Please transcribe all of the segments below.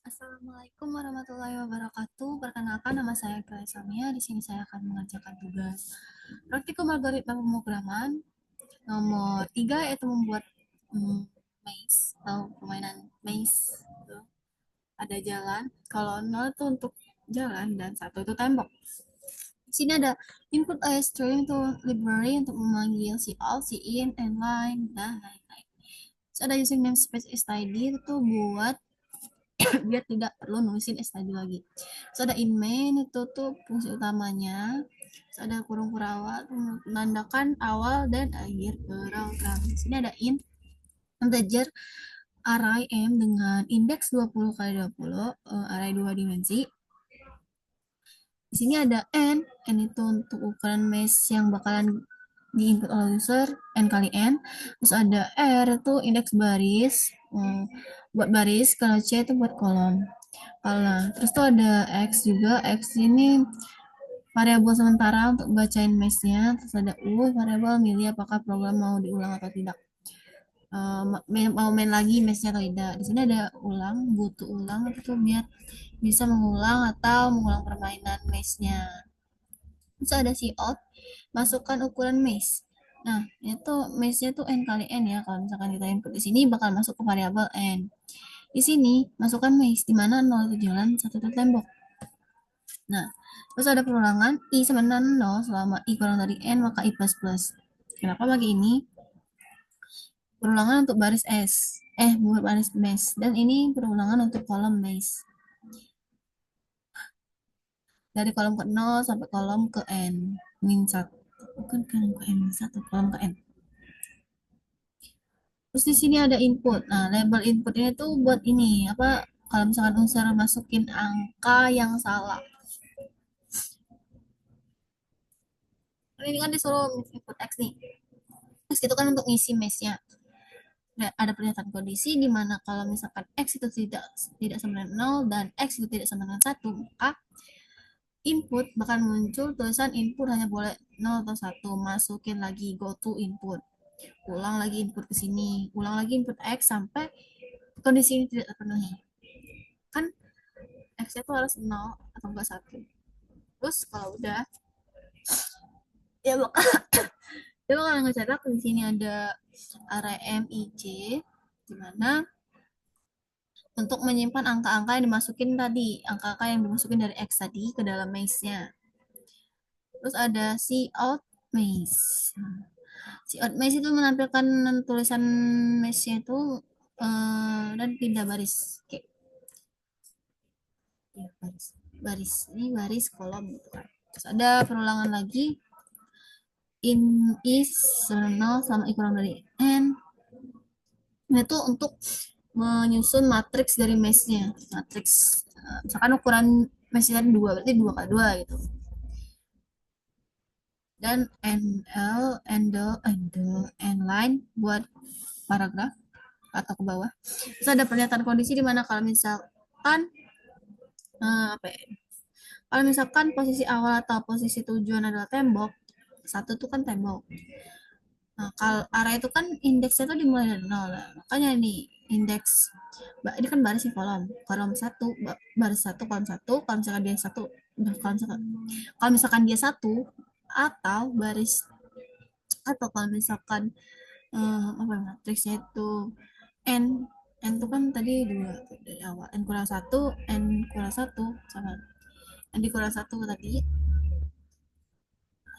Assalamualaikum warahmatullahi wabarakatuh. Perkenalkan nama saya Grace Samia. Di sini saya akan mengerjakan tugas praktikum algoritma pemrograman nomor 3 yaitu membuat maze atau permainan maze. Gitu. Ada jalan. Kalau 0 itu untuk jalan dan satu itu tembok. Di sini ada input a string to library untuk memanggil si out, si in, and line dan lain-lain. Terus ada using namespace std itu buat biar tidak perlu nulisin STD lagi. Terus ada in main itu tuh fungsi utamanya. Terus ada kurung perawat menandakan awal dan akhir program. Di sini ada in integer array m dengan indeks 20 kali 20 array 2 dimensi. Di sini ada n itu untuk ukuran mesh yang bakalan di input oleh user, n kali n. Terus ada r itu indeks baris, buat baris, kalau c itu buat kolom. Kalau terus tuh ada x juga, x ini variabel sementara untuk bacain mesh-nya. Terus ada variabel milih apakah program mau diulang atau tidak. Mau main lagi mesh-nya atau tidak. Di sini ada ulang, butuh ulang itu biar bisa mengulang atau mengulang permainan mesh-nya. Terus ada out, masukkan ukuran mesh. Nah, itu mesh-nya tuh n kali n ya. Kalau misalkan kita input di sini bakal masuk ke variabel n. Di sini masukkan mesh di mana 0 itu jalan, 1 itu tembok. Nah, terus ada perulangan i sama dengan 0 selama i kurang dari n maka i plus plus. Kenapa pakai ini? Perulangan untuk baris s. Buat baris mesh. Dan ini perulangan untuk kolom mesh. Dari kolom ke 0 sampai kolom ke n. Min 1. Bukan kolom ke n, 1 kolom ke n. Terus di sini ada input. Nah, label input ini tuh buat ini, apa kalau misalkan user masukin angka yang salah. Ini kan disuruh input X nih. X itu kan untuk ngisi mesh-nya. Ada pernyataan kondisi di mana kalau misalkan X itu tidak sama dengan 0 dan X itu tidak sama dengan 1, maka input bakal muncul tulisan input hanya boleh 0 atau 1. Masukin lagi go to input. Ulang lagi input ke sini, ulang lagi input X sampai kondisi ini tidak terpenuhi. Kan X itu harus 0 atau enggak 1. Terus kalau udah ya bakal dia bakal ngecetak di sini ada array MIC di mana untuk menyimpan angka-angka yang dimasukin tadi, angka-angka yang dimasukin dari X tadi ke dalam maze-nya. Terus ada cout maze. Cout maze itu menampilkan tulisan maze-nya itu dan pindah baris. Oke, ya, baris. Baris ini baris kolom gitu kan. Terus ada perulangan lagi in is sama i kurang dari n. Nah, itu untuk menyusun matriks dari mesh-nya. Matriks misalkan ukuran mesh-nya 2 berarti 2 kali 2 gitu. Dan end line buat paragraf atau ke bawah. Terus ada pernyataan kondisi di mana kalau misalkan apa ya? Kalau misalkan posisi awal atau posisi tujuan adalah tembok, satu itu kan tembok. Nah, kalau arah itu kan indeksnya tuh dimulai dari nol. Makanya ini indeks ini kan baris nih kolom. Kolom satu, baris satu, kolom satu. Kalau misalkan dia satu, kalau misalkan dia satu atau baris atau kalau misalkan apa ya, matriksnya itu n n itu kan tadi dua dari awal n kurang satu, n kurang satu sama n dikurang satu tadi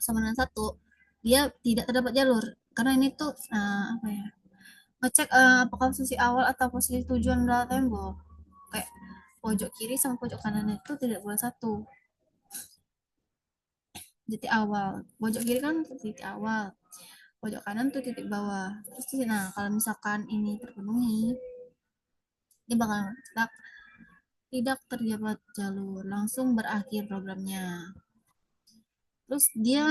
sama dengan satu, dia tidak terdapat jalur karena ini tuh apa ya, ngecek apakah posisi awal atau posisi tujuan adalah tembok, kayak pojok kiri sama pojok kanan itu tidak boleh satu. Titik awal pojok kiri kan titik awal, pojok kanan tuh titik bawah. Terus nah kalau misalkan ini terpenuhi, dia bakal tidak terdapat jalur, langsung berakhir programnya. Terus dia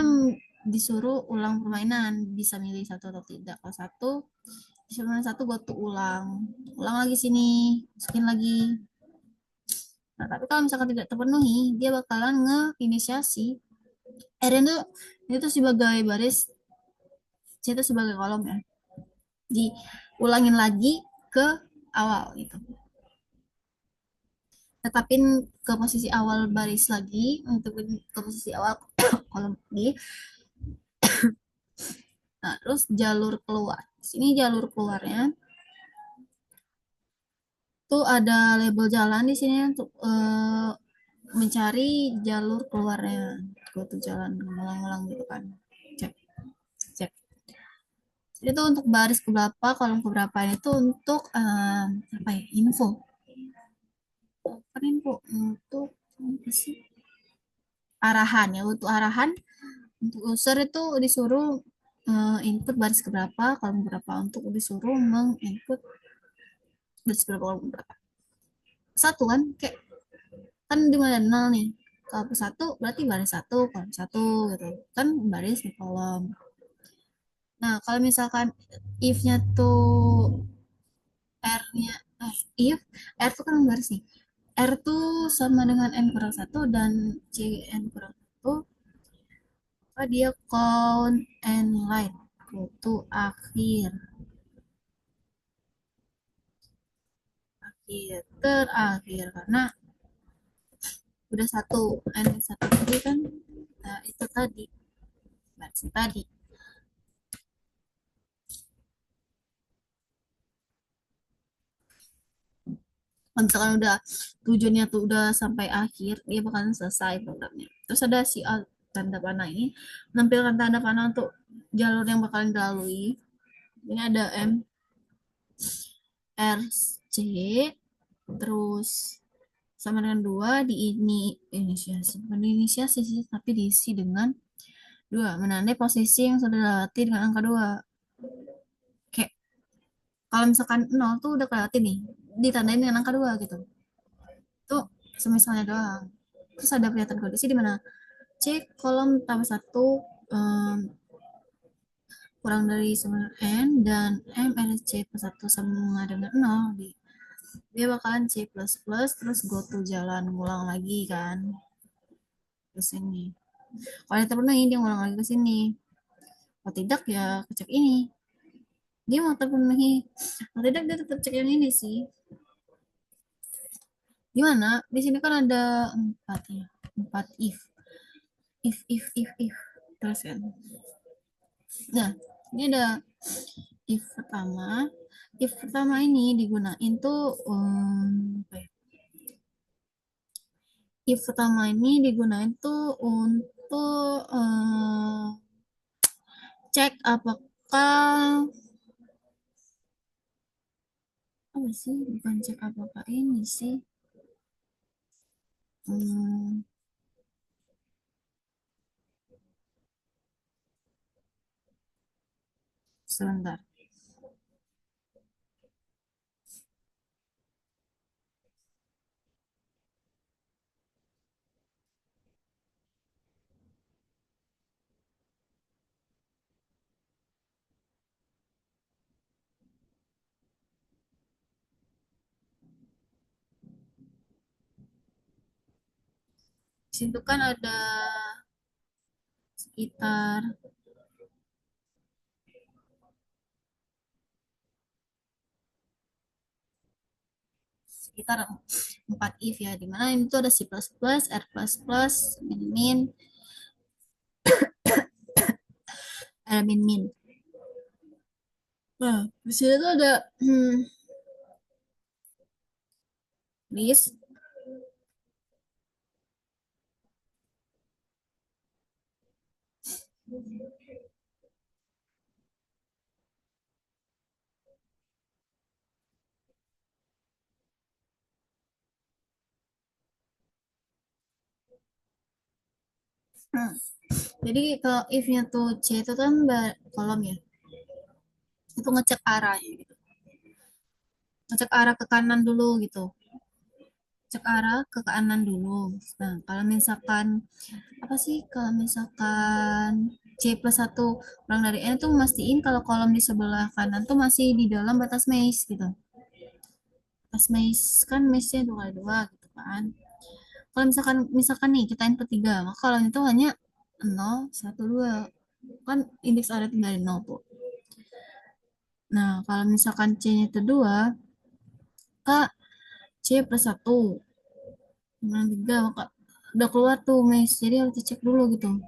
disuruh ulang permainan, bisa milih satu atau tidak. Kalau satu disuruh satu gue tuh ulang lagi sini, masukin lagi. Nah, tapi kalau misalkan tidak terpenuhi, dia bakalan nge-inisiasi R itu sebagai baris, C itu sebagai kolom ya. Diulangin lagi ke awal gitu. tetapin ke posisi awal baris lagi, untuk ke posisi awal kolom lagi. Nah, terus jalur keluar. Sini jalur keluarnya tuh ada label jalan di sini untuk mencari jalur keluarnya. Gue tuh jalan ngulang-ngulang gitu kan. Cek, cek. Itu untuk baris keberapa, kolom keberapa itu untuk apa ya? Info. Kan info untuk apa sih? Arahan ya, untuk arahan untuk user itu disuruh input baris keberapa, kolom berapa, untuk disuruh menginput baris keberapa, kolom berapa. Satu kan kayak kan di mana nol nih. Kalau ke satu berarti baris satu, kolom satu gitu. Kan baris di kolom. Nah, kalau misalkan if-nya tuh R-nya if R tuh kan baris nih. R tuh sama dengan N kurang satu dan C N kurang satu, maka dia count and line itu akhir akhir terakhir karena udah satu N satu tadi kan, nah, itu tadi baris tadi. Kalau misalkan udah tujuannya tuh udah sampai akhir, dia bakalan selesai programnya. Terus ada si tanda panah ini menampilkan tanda panah untuk jalur yang bakalan dilalui. Ini ada M R C, terus sama dengan dua di ini inisiasi, bukan inisiasi sih tapi diisi dengan dua, menandai posisi yang sudah dilewati dengan angka dua. Kayak kalau misalkan nol tuh udah kelewati nih, ditandain dengan angka dua gitu. Itu semisalnya doang. Terus ada kelihatan kondisi di mana cek kolom tambah satu kurang dari sama n dan m minus c plus satu sama dengan nol, dia bakalan c plus plus terus go to jalan ngulang lagi kan ke sini. Kalau dia terpenuhi dia ngulang lagi ke sini. Kalau tidak ya kecek ini. Dia mau terpenuhi. Kalau tidak dia tetap cek yang ini sih. Gimana? Di sini kan ada empat ya. Empat if. If. Terus kan. Nah, ini ada if pertama. If pertama ini digunain tuh apa ya? If pertama ini digunain tuh untuk cek apakah apa sih? Bukan cek apakah ini sih. Hmm, sebentar. Di situ kan ada sekitar sekitar 4 if ya, dimana itu ada C++, R++, min, min. Nah, di sini tuh ada list. Hmm. Jadi kalau if-nya tuh C itu kan kolom ya, itu ngecek arahnya gitu. Ngecek arah ke kanan dulu gitu. Cek arah ke kanan dulu. Nah, kalau misalkan apa sih kalau misalkan C plus satu kurang dari N itu mastiin kalau kolom di sebelah kanan tuh masih di dalam batas maze gitu. Batas maze kan maze-nya 2 kali 2 gitu kan. Kalau misalkan nih kita input 3, maka kalau itu hanya 0, 1, 2. Kan indeks arah tinggal di 0 tuh. Nah, kalau misalkan C-nya itu 2, Kak, C plus 1. 93 maka udah keluar tuh mes, jadi harus dicek dulu gitu.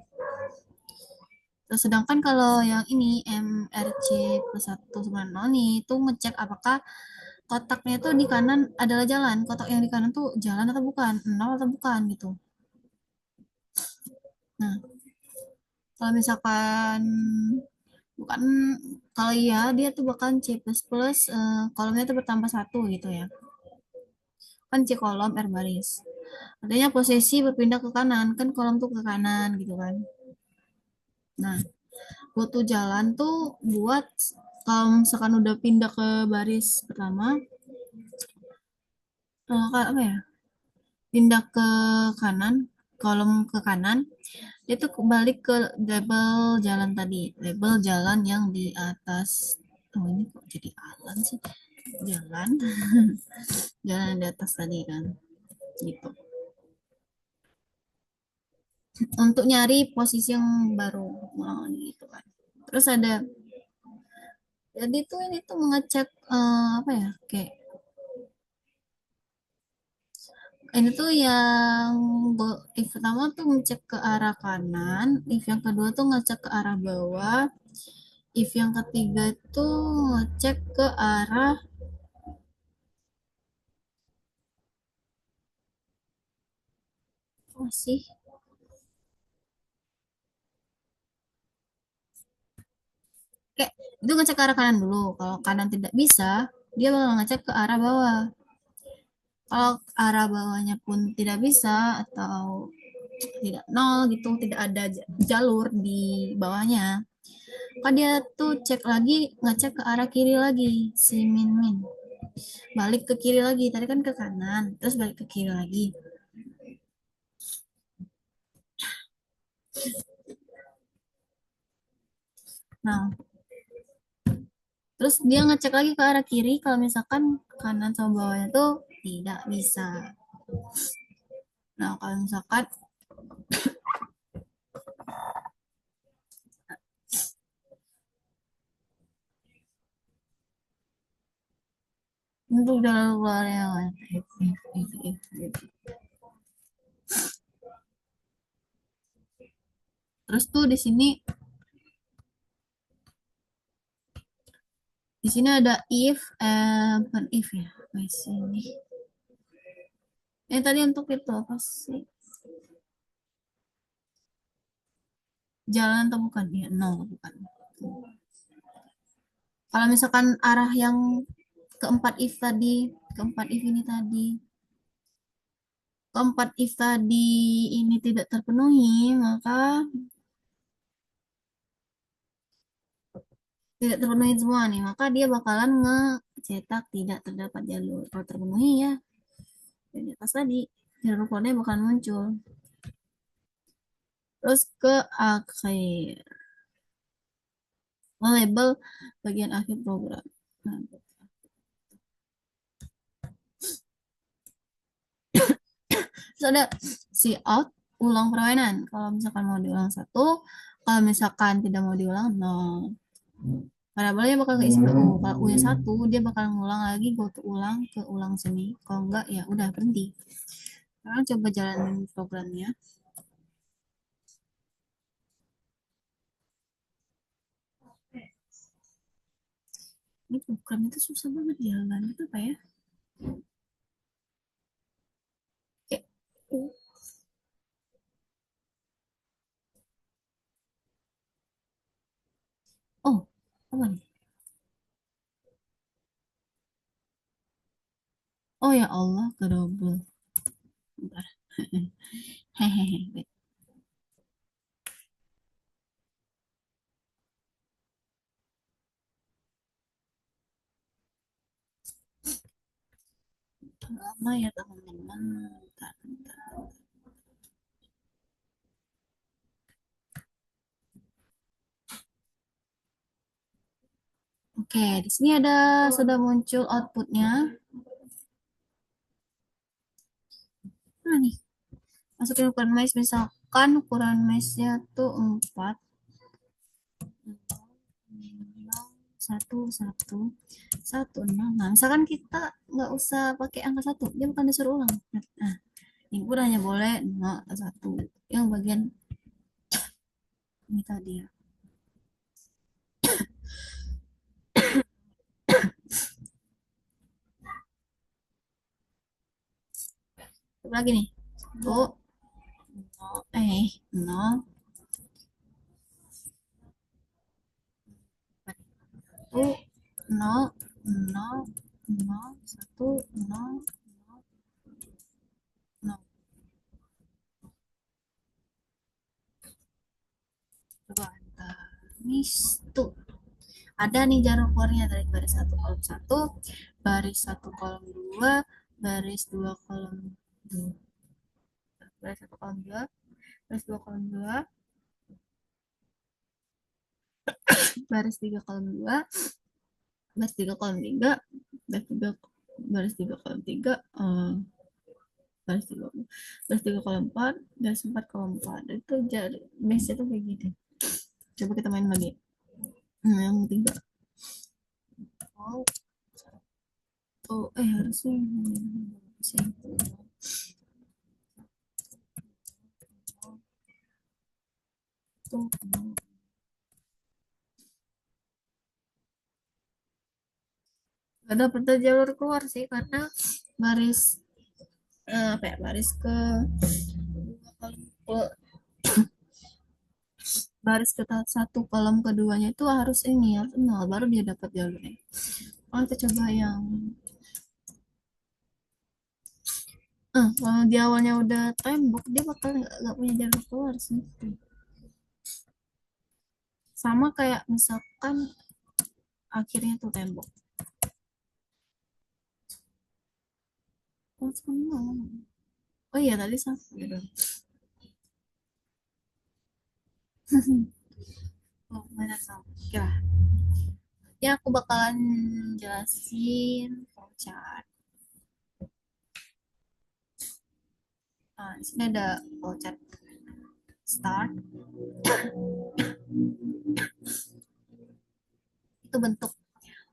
Terus sedangkan kalau yang ini MRC plus 190 nih itu ngecek apakah kotaknya tuh di kanan adalah jalan, kotak yang di kanan tuh jalan atau bukan, nol atau bukan gitu. Nah, kalau misalkan bukan, kalau iya dia tuh bahkan C++ kolomnya tuh bertambah satu gitu ya. Kan C kolom R baris. Artinya posisi berpindah ke kanan, kan kolom tuh ke kanan gitu kan. Nah, butuh jalan tuh buat kalau misalkan udah pindah ke baris pertama, apa ya? Pindah ke kanan, kolom ke kanan, dia tuh kembali ke label jalan tadi, label jalan yang di atas. Oh, ini kok jadi alan sih? Jalan, jalan di atas tadi kan, gitu. Untuk nyari posisi yang baru, gitu kan. Terus ada, jadi tuh ini tuh mengecek apa ya, kayak ini tuh yang if pertama tuh ngecek ke arah kanan, if yang kedua tuh ngecek ke arah bawah, if yang ketiga tuh ngecek ke arah apa sih? Kayak itu ngecek ke arah kanan dulu. Kalau kanan tidak bisa, dia bakal ngecek ke arah bawah. Kalau arah bawahnya pun tidak bisa atau tidak nol gitu, tidak ada jalur di bawahnya, maka dia tuh cek lagi, ngecek ke arah kiri lagi, si min min. Balik ke kiri lagi, tadi kan ke kanan, terus balik ke kiri lagi. Nah, terus dia ngecek lagi ke arah kiri kalau misalkan kanan sama bawahnya tuh tidak bisa. Nah, kalau misalkan untuk jalan keluar yang terus tuh di sini ada if bukan if ya, di sini. Tadi untuk itu apa sih? Jalan atau bukan? Ya, no, bukan. Kalau misalkan arah yang keempat if ini tadi, keempat if tadi ini tidak terpenuhi, maka tidak terpenuhi semua nih, maka dia bakalan ngecetak tidak terdapat jalur. Kalau terpenuhi ya, di atas tadi jalur kodenya bakal muncul. Terus ke akhir, label bagian akhir program. Nah, terus ada si out, ulang permainan. Kalau misalkan mau diulang satu, kalau misalkan tidak mau diulang nol. Variabelnya bakal keisi ke U. Kalau U nya satu, dia bakal ngulang lagi, go to ulang ke ulang sini. Kalau enggak, ya udah berhenti. Sekarang coba jalanin programnya. Ini program itu susah banget jalan. Itu apa ya? Kayak, oh, apa nih? Oh ya Allah, kedouble. Bentar. Hehehe. Lama ya teman-teman. Bentar, bentar. Oke, di sini ada sudah muncul outputnya. Nah nih, masukin ukuran mesh, misalkan ukuran meshnya tuh 4, 1, 1, 1, 0. Nah, misalkan kita nggak usah pakai angka 1, dia bukan disuruh ulang. Nah, input hanya boleh 0 atau 1. Yang bagian ini tadi ya. Coba lagi nih. 1, 0, 1, 0, 0, 0, 1, 0, 0. Coba enter. Ini tuh ada nih jarum keluarnya dari baris satu kolom satu, baris satu kolom dua, baris dua kolom dua, baris satu kolom dua, baris dua kolom dua, baris tiga kolom dua, baris tiga kolom tiga, baris tiga baris tiga kolom tiga, baris tiga baris tiga kolom empat, baris empat kolom empat. Itu jadi base itu kayak gitu. Coba kita main lagi. Yang tiga. Oh, harusnya sih. Tuh, gak dapet jalur keluar sih karena baris apa ya, baris ke baris ke satu kolom keduanya itu harus ini harus nol baru dia dapat jalurnya. Oh, kita coba yang kalau di awalnya udah tembok dia bakal nggak punya jalur keluar sih. Sama kayak misalkan akhirnya tuh tembok. Oh, semua. Oh iya tadi sama gitu. Oh, benar sama. Oke lah. Ya aku bakalan jelasin flowchart. Nah, di sini ada flowchart start. Itu bentuk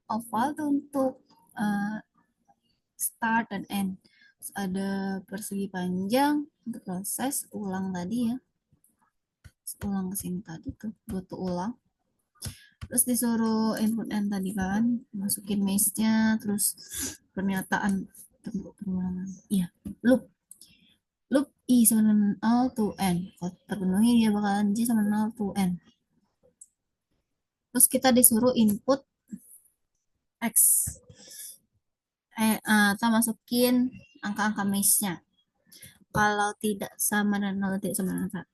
oval tuh untuk uh, start dan end. Terus ada persegi panjang untuk proses ulang tadi ya. Ulang ke sini tadi tuh, butuh ulang. Terus disuruh input end tadi kan, masukin mesh-nya, terus pernyataan pengulangan. Iya, loop. Loop I sama 0 to N. Kalau terpenuhi dia bakalan J sama 0 to N. Terus kita disuruh input X. Kita masukin angka-angka mesh-nya. Kalau tidak sama dan 0 tidak sama dengan 1,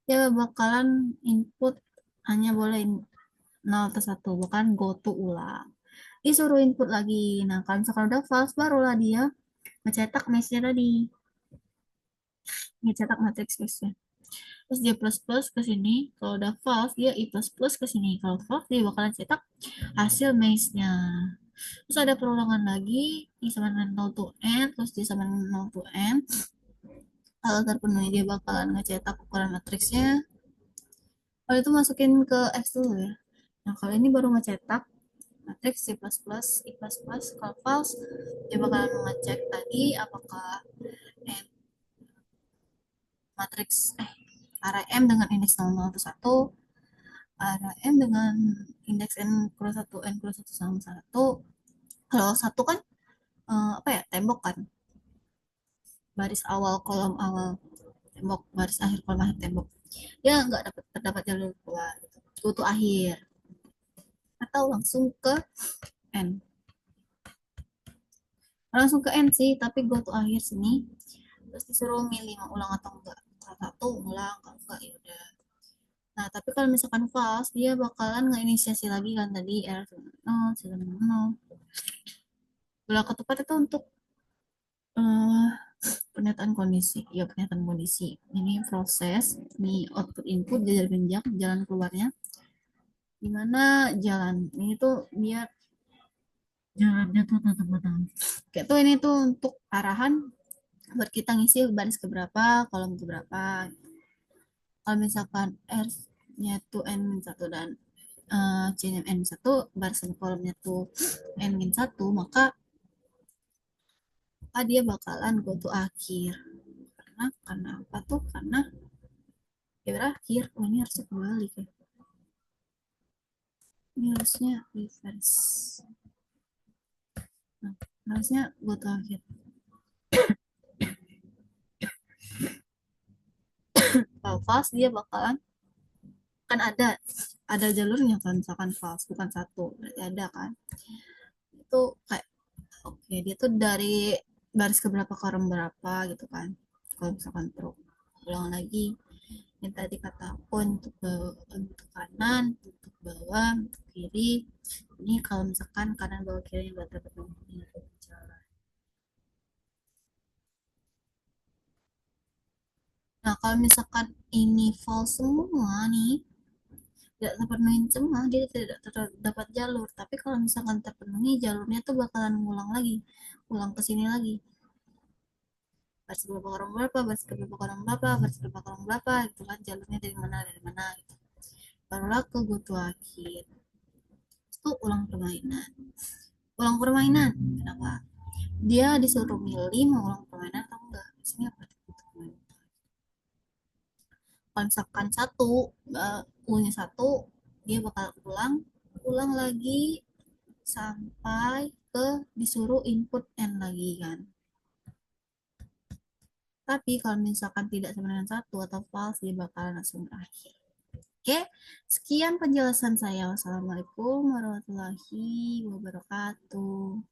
dia bakalan input hanya boleh 0 atau 1, bukan go to ulang. Disuruh input lagi. Nah, kalau misalkan udah false, barulah dia mencetak mesh-nya tadi. Mencetak matriks mesh-nya. Terus dia plus plus ke sini. Kalau udah false, dia I plus plus ke sini. Kalau false, dia bakalan cetak hasil mesh-nya. Terus ada perulangan lagi, I sama dengan 0 to N, terus dia sama dengan 0 to N. Kalau terpenuhi, dia bakalan ngecetak ukuran matriksnya. Kalau itu masukin ke X dulu ya. Nah, kalau ini baru ngecetak matriks C++, I++. Kalau false, dia bakalan ngecek tadi apakah matriks array M dengan indeks 00 atau 1, array M dengan indeks N kurang 1, N kurang 1 sama 1. Kalau 1 kan apa ya, tembok kan, baris awal kolom awal tembok, baris akhir kolom akhir tembok. Ya nggak terdapat jalur keluar gitu. Kutu akhir atau langsung ke N. Langsung ke N sih, tapi go to akhir sini. Terus disuruh milih mau ulang atau enggak. Kalau satu ulang, kalau enggak ya udah. Nah, tapi kalau misalkan false, dia bakalan nge-inisiasi lagi kan tadi R 0, 0. Bola ketupat itu untuk eh, pernyataan kondisi. Ya, pernyataan kondisi. Ini proses, ini output input, jalan genjang, jalan keluarnya. Dimana jalan ini tuh biar jalannya tuh tetap betul. Kayak tuh ini tuh untuk arahan buat kita ngisi baris keberapa, kolom keberapa. Kalau misalkan R-nya tuh N-1 dan C-nya N-1, baris kolomnya tuh N-1, maka dia bakalan go to akhir. karena apa tuh, karena ya berakhir. Oh, ini harusnya kembali ya, ini harusnya reverse. Nah, harusnya buat akhir. Kalau false dia bakalan, kan ada jalurnya kan, misalkan false bukan satu berarti ada kan, itu kayak oke dia tuh dari baris keberapa ke orang berapa gitu kan. Kalau misalkan true, ulang lagi yang tadi kata aku, untuk kanan, untuk bawah, untuk kiri. Ini kalau misalkan kanan bawah kiri buat dapat nomornya tuh jalan. Nah kalau misalkan ini false semua nih, tidak terpenuhi semua, dia tidak terdapat jalur. Tapi kalau misalkan terpenuhi, jalurnya tuh bakalan ngulang lagi, ulang ke sini lagi, baris berapa orang berapa, baris berapa orang berapa, baris berapa orang berapa gitu kan, jalurnya dari mana gitu. Barulah ke go to akhir, itu ulang permainan. Kenapa dia disuruh milih mau ulang permainan atau enggak, biasanya apa gitu. Kalau misalkan satu, U-nya satu, dia bakal ulang ulang lagi sampai ke disuruh input N lagi kan. Tapi kalau misalkan tidak sama dengan satu atau false, dia bakalan langsung berakhir. Oke, sekian penjelasan saya. Wassalamualaikum warahmatullahi wabarakatuh.